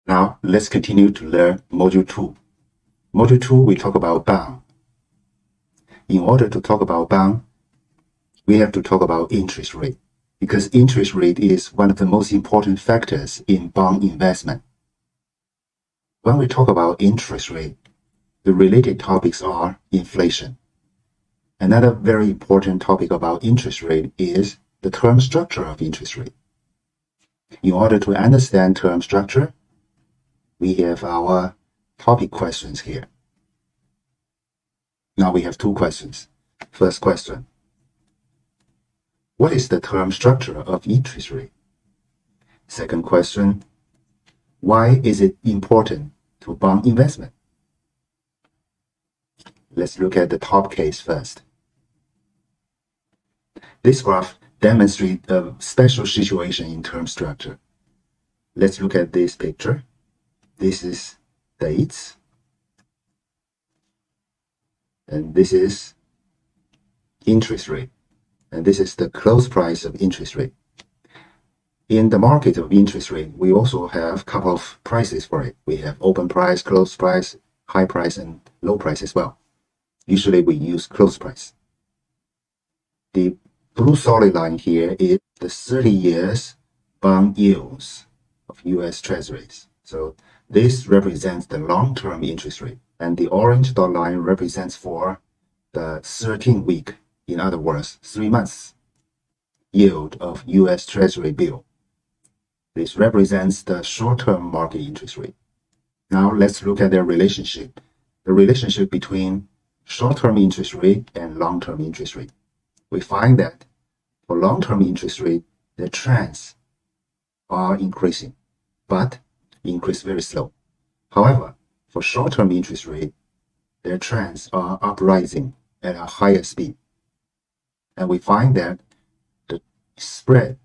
Now, let's continue to learn Module 2. Module 2, we talk about bond. In order to talk about bond, we have to talk about interest rate, because interest rate is one of the most important factors in bond investment. When we talk about interest rate, the related topics are inflation. Another very important topic about interest rate is the term structure of interest rate. In order to understand term structure, we have our topic questions here. Now we have two questions. First question: what is the term structure of interest rate? Second question: why is it important to bond investment? Let's look at the top case first. This graph demonstrates a special situation in term structure. Let's look at this picture. This is dates, and this is interest rate, and this is the close price of interest rate. In the market of interest rate, we also have a couple of prices for it. We have open price, close price, high price, and low price as well. Usually we use close price. The blue solid line here is the 30 years bond yields of US Treasuries. So this represents the long-term interest rate, and the orange dot line represents for the 13-week, in other words, 3 months yield of US Treasury bill. This represents the short-term market interest rate. Now let's look at their relationship, the relationship between short-term interest rate and long-term interest rate. We find that for long-term interest rate, the trends are increasing, but increase very slow. However, for short-term interest rate, their trends are uprising at a higher speed. And we find that the spread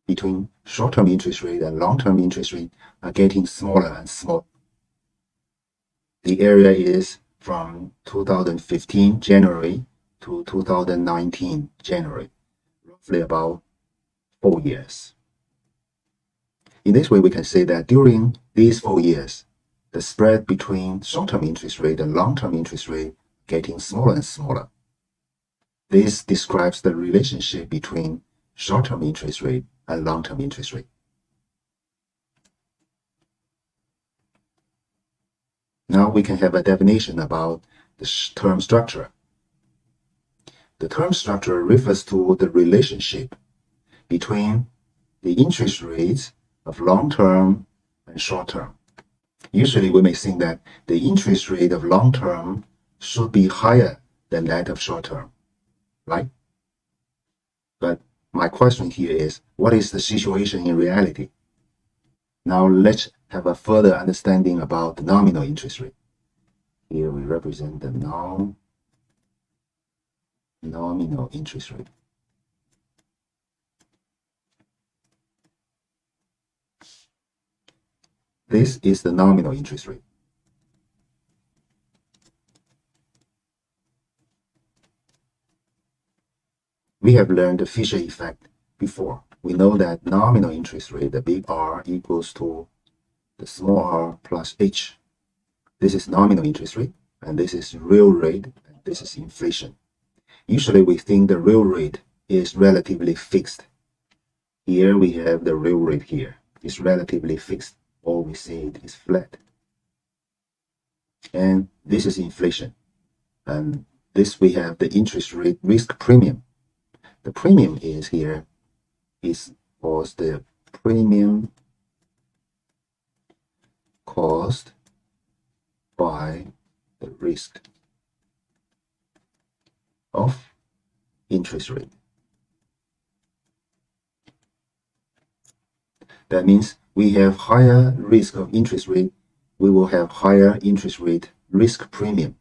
between short-term interest rate and long-term interest rate are getting smaller and smaller. The area is from 2015 January to 2019 January, roughly about 4 years. In this way, we can say that during these 4 years, the spread between short-term interest rate and long-term interest rate getting smaller and smaller. This describes the relationship between short-term interest rate and long-term interest rate. Now we can have a definition about the term structure. The term structure refers to the relationship between the interest rates of long-term and short-term. Usually we may think that the interest rate of long-term should be higher than that of short-term, right? But my question here is, what is the situation in reality? Now let's have a further understanding about the nominal interest rate. Here we represent the nominal interest rate. This is the nominal interest rate. We have learned the Fisher effect before. We know that nominal interest rate, the big R, equals to the small r plus h. This is nominal interest rate, and this is real rate, and this is inflation. Usually we think the real rate is relatively fixed. Here we have the real rate here. It's relatively fixed, or we say it is flat. And this is inflation. And this we have the interest rate risk premium. The premium is here is was the premium caused by the risk of interest rate. That means we have higher risk of interest rate, we will have higher interest rate risk premium.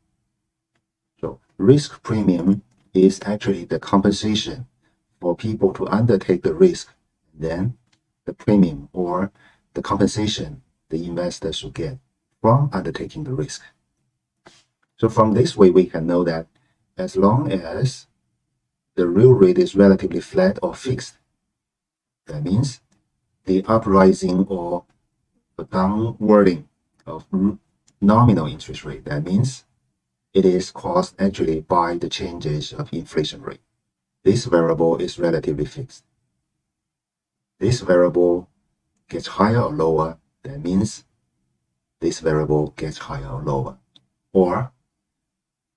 So risk premium is actually the compensation for people to undertake the risk, then the premium or the compensation the investor should get from undertaking the risk. So from this way, we can know that as long as the real rate is relatively flat or fixed, that means the uprising or a downwarding of nominal interest rate. That means it is caused actually by the changes of inflation rate. This variable is relatively fixed. This variable gets higher or lower, that means this variable gets higher or lower. Or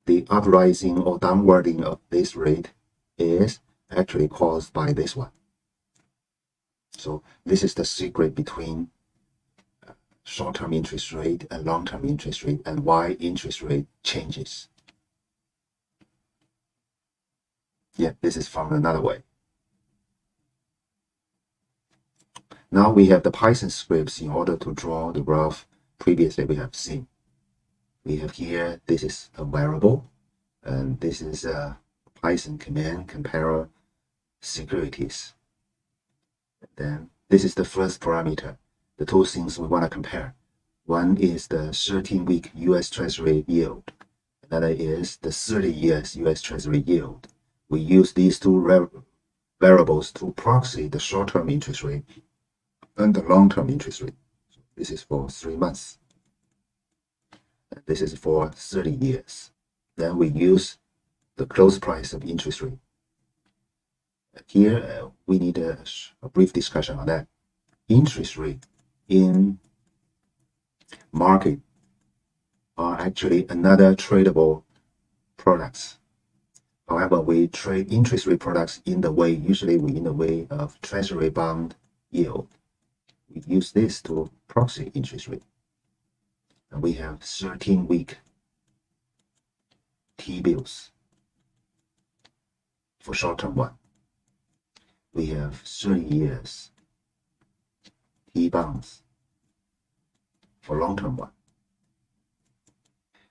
the uprising or downwarding of this rate is actually caused by this one. So this is the secret between short-term interest rate and long-term interest rate and why interest rate changes. Yeah, this is from another way. Now we have the Python scripts in order to draw the graph previously we have seen. We have here, this is a variable, and this is a Python command, compare securities. Then this is the first parameter, the two things we want to compare. One is the 13-week US Treasury yield. Another is the 30 years US Treasury yield. We use these two variables to proxy the short-term interest rate and the long-term interest rate. So this is for 3 months. This is for 30 years. Then we use the close price of interest rate. Here, we need a brief discussion on that. Interest rate in market are actually another tradable products. However, we trade interest rate products in the way of treasury bond yield. We use this to proxy interest rate. And we have 13-week T-bills for short-term one. We have 30 years T-bonds for long-term one.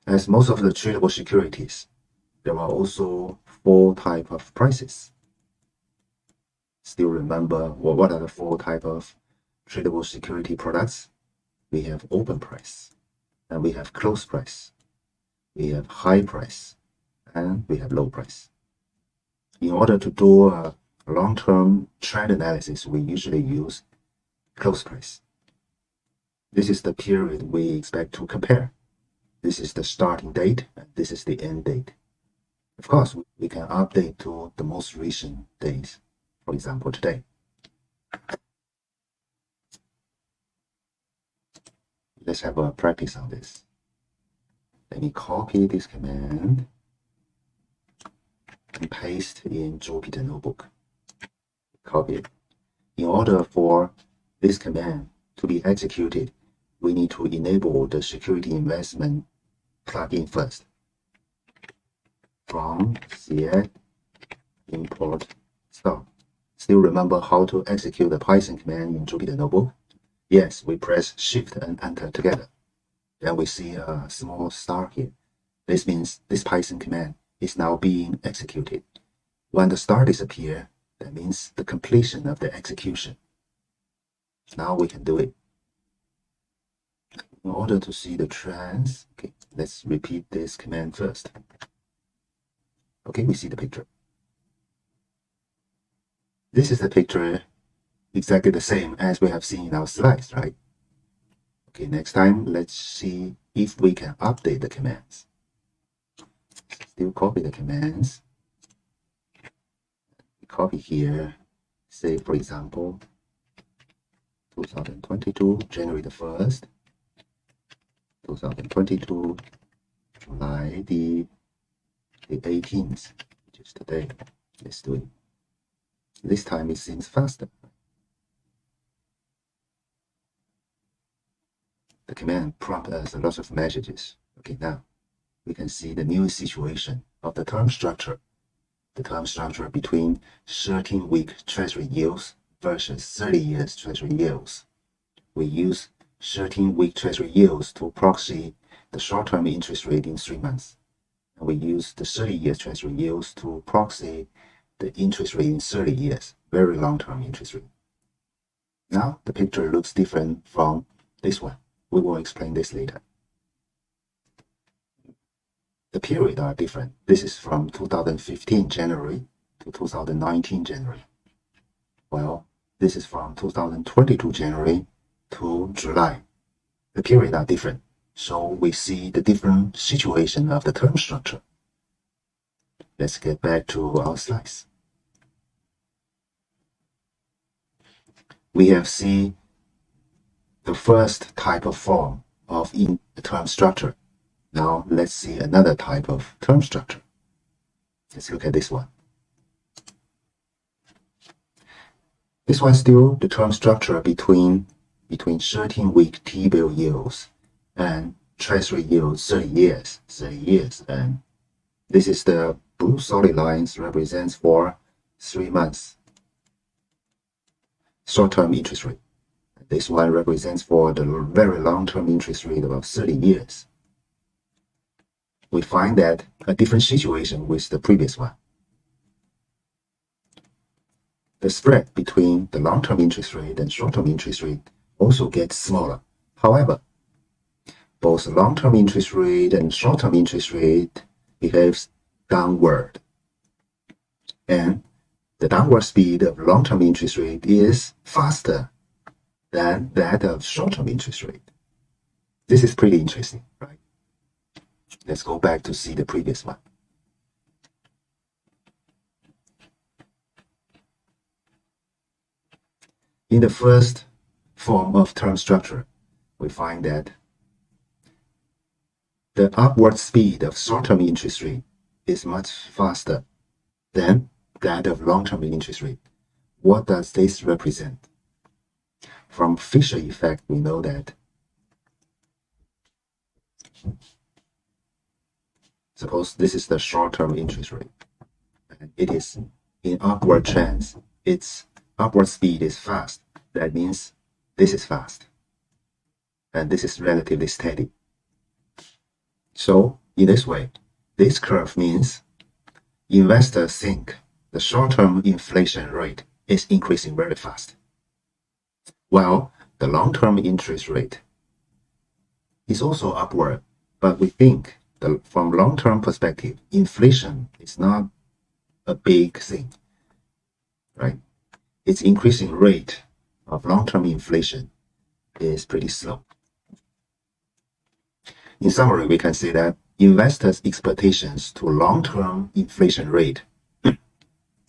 As most of the tradable securities, there are also 4 types of prices. Still remember what are the 4 types of tradable security products? We have open price, and we have close price, we have high price, and we have low price. In order to do a long-term trend analysis, we usually use close price. This is the period we expect to compare. This is the starting date, and this is the end date. Of course, we can update to the most recent days, for example, today. Let's have a practice on this. Let me copy this command and paste in Jupyter Notebook. Copy it. In order for this command to be executed, we need to enable the security investment plugin first. From CX import stock. Still remember how to execute the Python command in Jupyter Notebook? Yes, we press Shift and Enter together. Then we see a small star here. This means this Python command is now being executed. When the star disappears, that means the completion of the execution. Now we can do it. In order to see the trends, okay, let's repeat this command first. Okay, we see the picture. This is the picture exactly the same as we have seen in our slides, right? Okay, next time, let's see if we can update the commands. Still copy the commands. Copy here, say for example, 2022, January the 1st, 2022, July the 18th, which is today. Let's do it. This time it seems faster. The command prompts us a lot of messages. Okay, now we can see the new situation of the term structure. The term structure between 13-week Treasury yields versus 30 years Treasury yields. We use 13-week Treasury yields to proxy the short-term interest rate in 3 months. And we use the 30 years Treasury yields to proxy the interest rate in 30 years, very long-term interest rate. Now the picture looks different from this one. We will explain this later. The periods are different. This is from 2015 January to 2019 January. Well, this is from 2022 January to July. the period are different. So we see the different situation of the term structure. Let's get back to our slides. We have seen the first type of form of term structure. Now let's see another type of term structure. Let's look at this one. This one still the term structure between 13-week T-bill yields and Treasury yields 30 years, and this is the blue solid lines represents for 3 months short-term interest rate. This one represents for the very long-term interest rate of 30 years. We find that a different situation with the previous one. The spread between the long-term interest rate and short-term interest rate also gets smaller. However, both long-term interest rate and short-term interest rate behaves downward. And the downward speed of long-term interest rate is faster than that of short-term interest rate. This is pretty interesting, right? Let's go back to see the previous one. In the first form of term structure, we find that the upward speed of short-term interest rate is much faster than that of long-term interest rate. What does this represent? From Fisher effect, we know that suppose this is the short-term interest rate, and it is in upward trends. Its upward speed is fast. That means this is fast, and this is relatively steady. So in this way, this curve means investors think the short-term inflation rate is increasing very fast, while the long-term interest rate is also upward. But we think that from long-term perspective, inflation is not a big thing, right? Its increasing rate of long-term inflation is pretty slow. In summary, we can say that investors' expectations to long-term inflation rate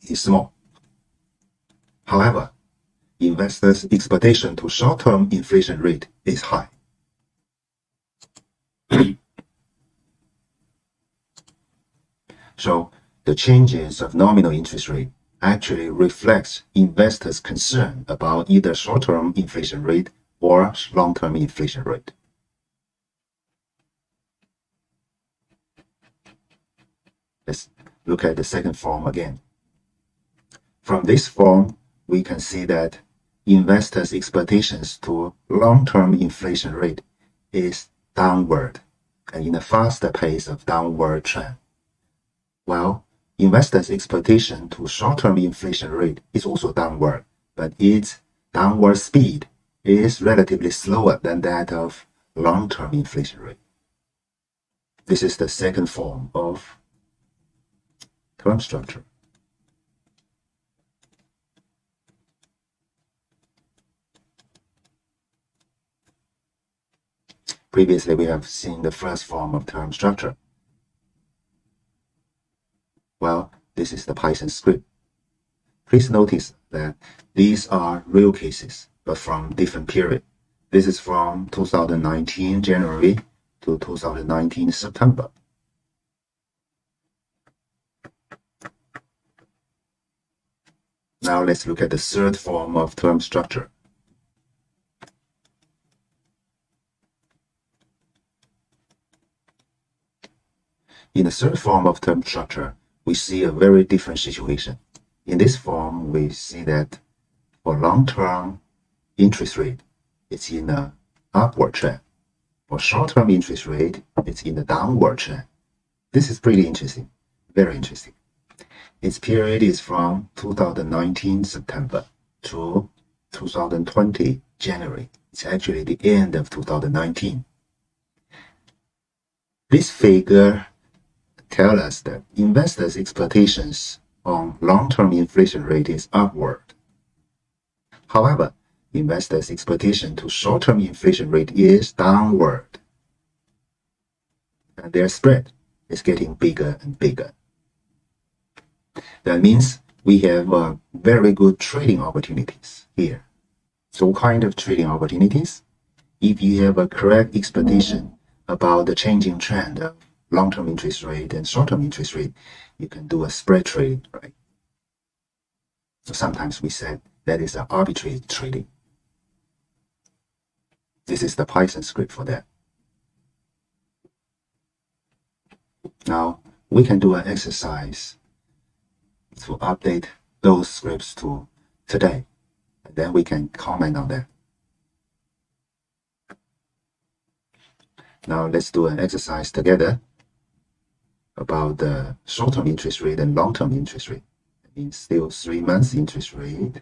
is small. However, investors' expectation to short-term inflation rate is high. So the changes of nominal interest rate actually reflects investors' concern about either short-term inflation rate or long-term inflation rate. Let's look at the second form again. From this form, we can see that investors' expectations to long-term inflation rate is downward and in a faster pace of downward trend, while investors' expectation to short-term inflation rate is also downward, but its downward speed is relatively slower than that of long-term inflation rate. This is the second form of term structure. Previously, we have seen the first form of term structure. Well, this is the Python script. Please notice that these are real cases, but from different period. This is from 2019 January to 2019 September. Now let's look at the third form of term structure. In the third form of term structure, we see a very different situation. In this form, we see that for long-term interest rate, it's in an upward trend. For short-term interest rate, it's in a downward trend. This is pretty interesting, very interesting. Its period is from 2019 September to 2020 January. It's actually the end of 2019. This figure tells us that investors' expectations on long-term inflation rate is upward. However, investors' expectation to short-term inflation rate is downward. And their spread is getting bigger and bigger. That means we have very good trading opportunities here. So what kind of trading opportunities? If you have a correct expectation about the changing trend of long-term interest rate and short-term interest rate, you can do a spread trade, right? So sometimes we said that is an arbitrary trading. This is the Python script for that. Now we can do an exercise to update those scripts to today, and then we can comment on that. Now let's do an exercise together about the short-term interest rate and long-term interest rate. It means still 3 months interest rate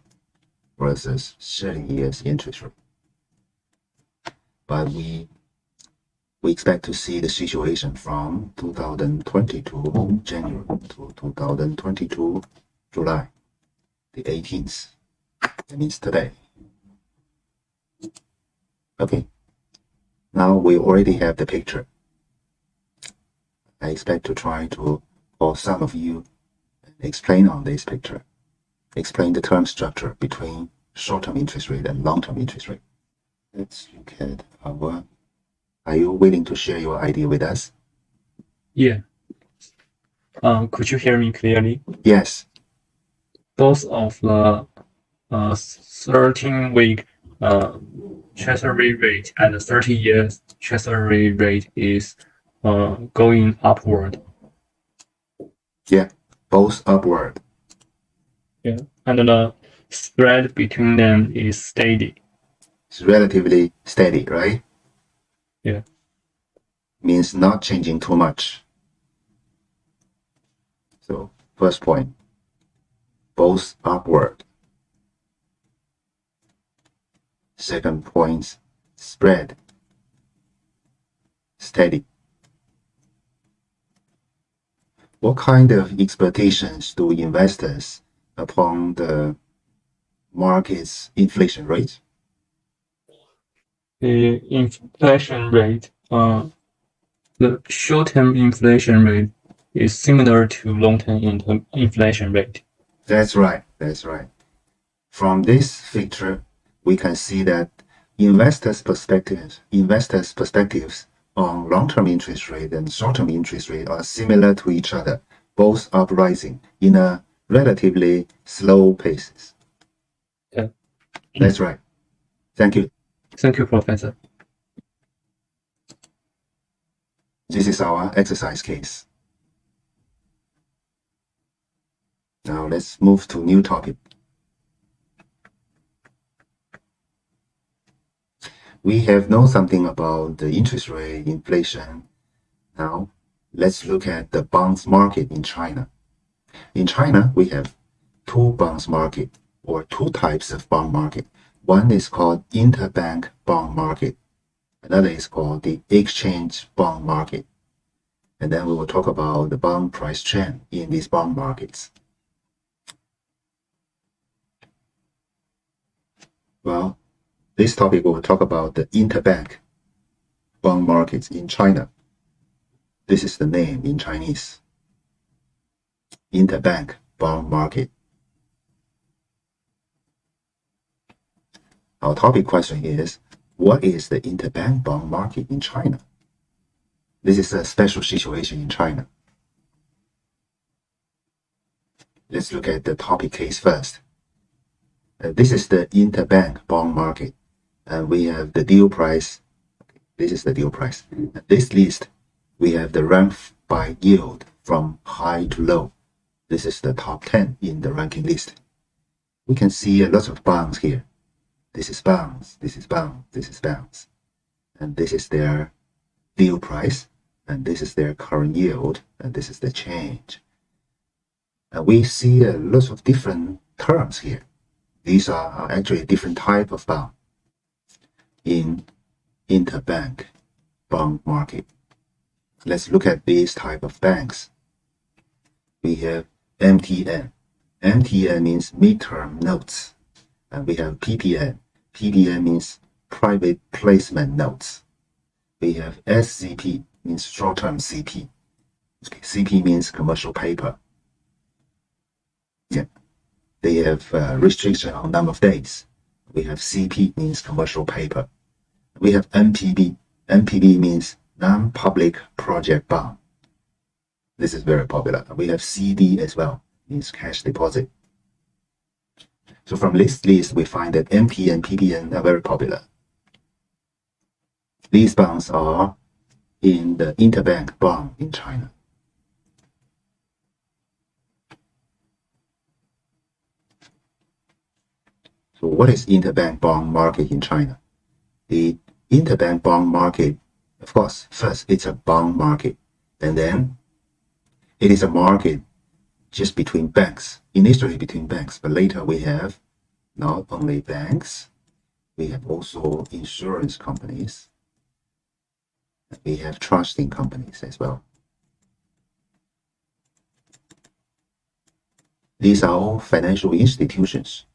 versus 30 years interest rate. But we expect to see the situation from 2022 January to 2022 July, the 18th. That means today. Okay. Now we already have the picture. I expect to try to call some of you and explain on this picture. Explain the term structure between short-term interest rate and long-term interest rate. Let's look at our... Are you willing to share your idea with us? Yeah. Could you hear me clearly? Yes. Both of the 13-week treasury rate and the 30-year treasury rate is going upward. Yeah, both upward. Yeah, and the spread between them is steady. It's relatively steady, right? Yeah. Means not changing too much. So first point, both upward. Second point, spread, steady. What kind of expectations do investors upon the market's inflation rate? The inflation rate, the short-term inflation rate is similar to long-term inflation rate. That's right. That's right. From this picture, we can see that investors' perspectives on long-term interest rate and short-term interest rate are similar to each other, both up rising in a relatively slow pace. Yeah. That's right. Thank you. Thank you, Professor. This is our exercise case. Now let's move to new topic. We have known something about the interest rate, inflation. Now let's look at the bonds market in China. In China, we have two bonds market, or two types of bond market. One is called interbank bond market. Another is called the exchange bond market. And then we will talk about the bond price trend in these bond markets. Well, this topic will talk about the interbank bond markets in China. This is the name in Chinese. Interbank bond market. Our topic question is, what is the interbank bond market in China? This is a special situation in China. Let's look at the topic case first. This is the interbank bond market. And we have the deal price. This is the deal price. This list, we have the rank by yield from high to low. This is the top 10 in the ranking list. We can see a lot of bonds here. This is bonds, this is bonds, this is bonds. And this is their deal price. And this is their current yield. And this is the change. And we see a lot of different terms here. These are actually different type of bond in interbank bond market. Let's look at these type of banks. We have MTN. MTN means midterm notes. And we have PPN. PPN means private placement notes. We have SCP means short-term CP. CP means commercial paper. Yeah, they have restriction on number of days. We have CP means commercial paper. We have NPB. NPB means non-public project bond. This is very popular. We have CD as well, means cash deposit. So from this list, we find that NP and PPN are very popular. These bonds are in the interbank bond in China. So what is interbank bond market in China? The interbank bond market, of course, first it's a bond market, and then it is a market just between banks, initially between banks, but later we have not only banks, we have also insurance companies, we have trusting companies as well. These are all financial institutions.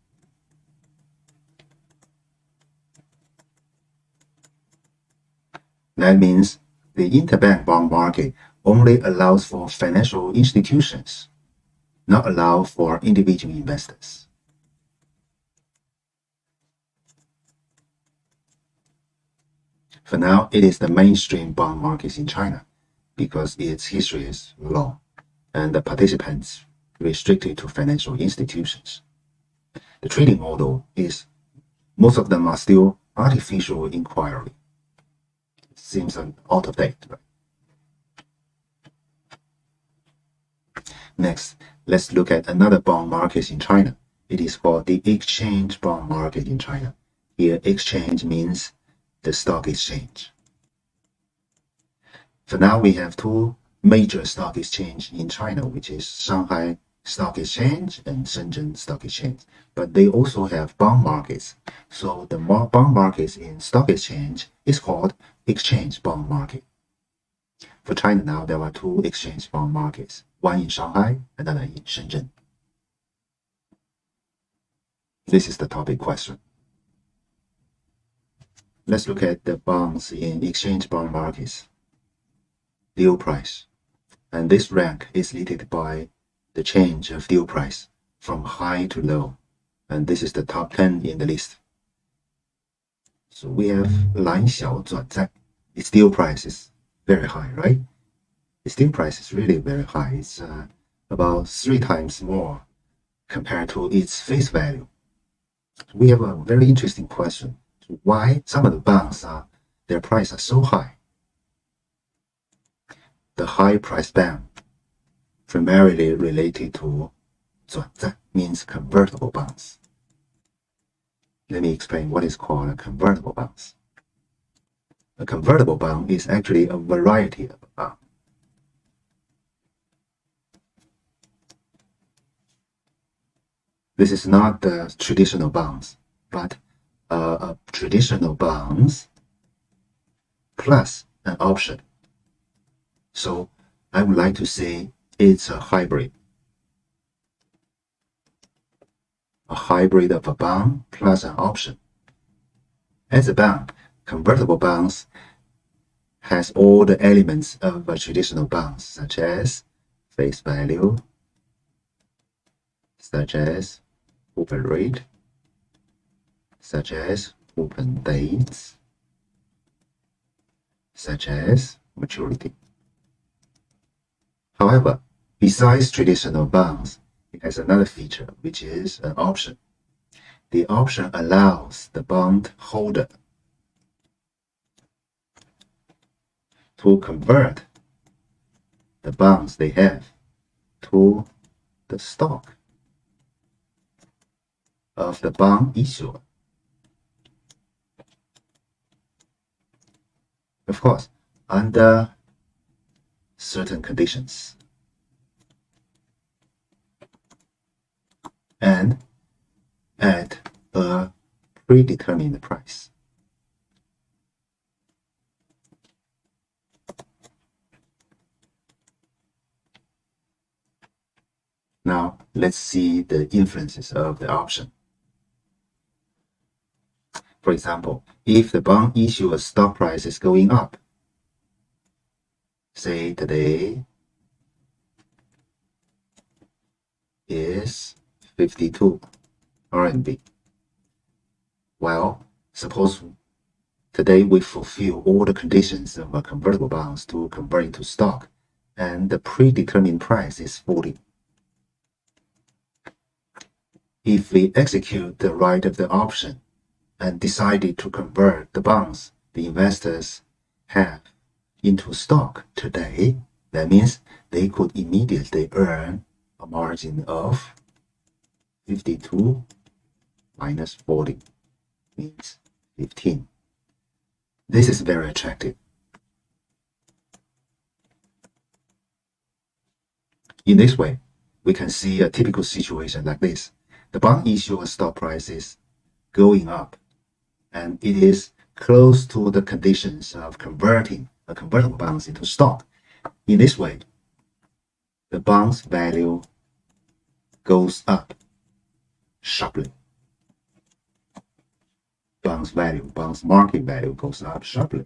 That means the interbank bond market only allows for financial institutions, not allow for individual investors. For now, it is the mainstream bond markets in China because its history is long and the participants restricted to financial institutions. The trading model is, most of them are still artificial inquiry. Seems out of date, right? Next, let's look at another bond market in China. It is called the exchange bond market in China. Here, exchange means the stock exchange. For now, we have two major stock exchange in China, which is Shanghai Stock Exchange and Shenzhen Stock Exchange. But they also have bond markets. So the bond markets in stock exchange is called exchange bond market. For China now, there are two exchange bond markets, one in Shanghai, another in Shenzhen. This is the topic question. Let's look at the bonds in exchange bond markets. Deal price. And this rank is leaded by the change of deal price from high to low. And this is the top 10 in the list. So we have 蓝小转债. Its deal price is very high, right? Its deal price is really very high. It's about 3 times more compared to its face value. We have a very interesting question. Why some of the bonds their price are so high? The high price band primarily related to 转债, means convertible bonds. Let me explain what is called a convertible bonds. A convertible bond is actually a variety of a bond. This is not the traditional bonds, but a traditional bonds plus an option. So I would like to say it's a hybrid. A hybrid of a bond plus an option. As a bond, convertible bonds has all the elements of a traditional bonds, such as face value, such as open rate, such as open dates, such as maturity. However, besides traditional bonds, it has another feature, which is an option. The option allows the bond holder to convert the bonds they have to the stock of the bond issuer. Of course, under certain conditions and at a predetermined price. Now, let's see the influences of the option. For example, if the bond issuer stock price is going up, say today is 52 RMB. Well, suppose today we fulfill all the conditions of a convertible bonds to convert into stock, and the predetermined price is 40. If we execute the right of the option and decided to convert the bonds the investors have into stock today, that means they could immediately earn a margin of 52 minus 40 means 15. This is very attractive. In this way, we can see a typical situation like this. The bond issuer stock price is going up, and it is close to the conditions of converting a convertible bonds into stock. In this way, the bond's value goes up sharply. Bond's market value goes up sharply.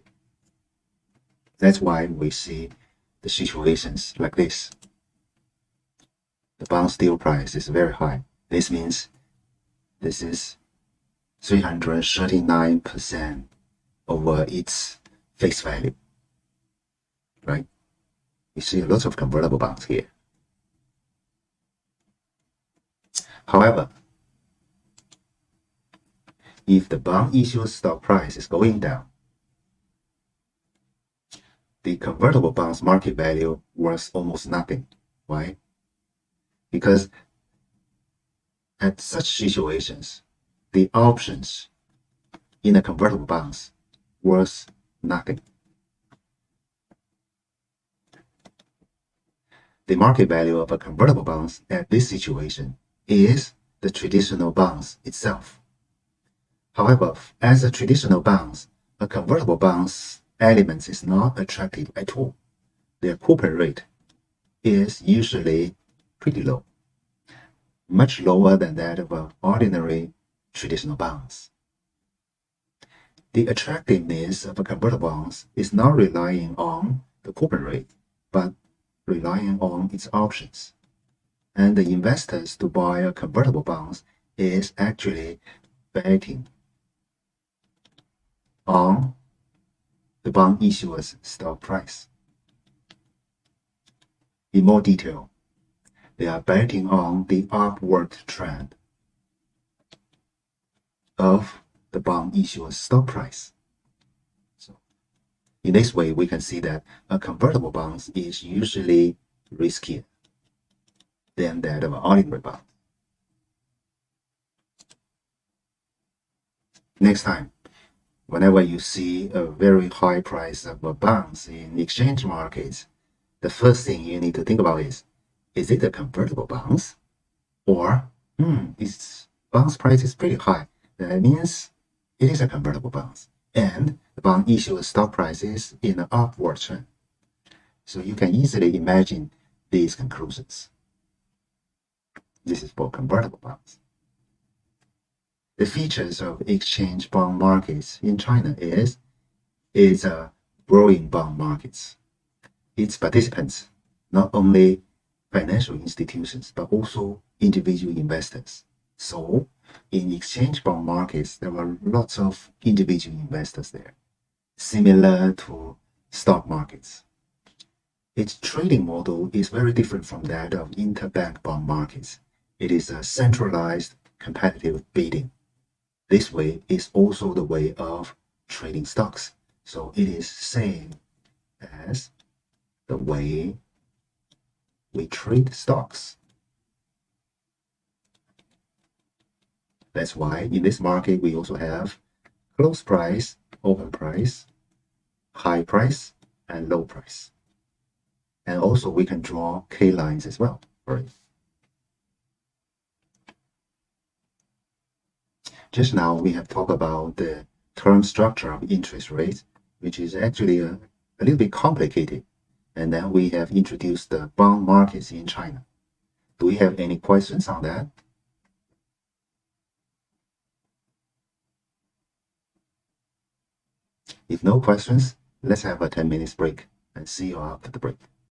That's why we see the situations like this. The bond deal price is very high. This means this is 339% over its face value, right? You see a lot of convertible bonds here. However, if the bond issuer stock price is going down, the convertible bonds market value worth almost nothing. Why? Because at such situations, the options in the convertible bonds worth nothing. The market value of a convertible bonds at this situation is the traditional bonds itself. However, as a traditional bonds, a convertible bonds element is not attractive at all. Their coupon rate is usually pretty low, much lower than that of ordinary traditional bonds. The attractiveness of a convertible bonds is not relying on the coupon rate, but relying on its options. And the investors to buy a convertible bonds is actually betting on the bond issuer's stock price. In more detail, they are betting on the upward trend of the bond issuer's stock price. So, in this way, we can see that a convertible bonds is usually riskier than that of an ordinary bond. Next time, whenever you see a very high price of bonds in exchange markets, the first thing you need to think about is it a convertible bonds? Or, its bonds price is pretty high. That means it is a convertible bonds. And the bond issuer stock price is in an upward trend. So you can easily imagine these conclusions. This is for convertible bonds. The features of exchange bond markets in China is a growing bond markets. Its participants, not only financial institutions, but also individual investors. So, in exchange bond markets, there are lots of individual investors there, similar to stock markets. Its trading model is very different from that of interbank bond markets. It is a centralized competitive bidding. This way is also the way of trading stocks. So it is same as the way we trade stocks. That's why in this market we also have close price, open price, high price, and low price. And also we can draw K lines as well for it. Just now we have talked about the term structure of interest rates, which is actually a little bit complicated. And then we have introduced the bond markets in China. Do we have any questions on that? If no questions, let's have a 10 minutes break and see you after the break.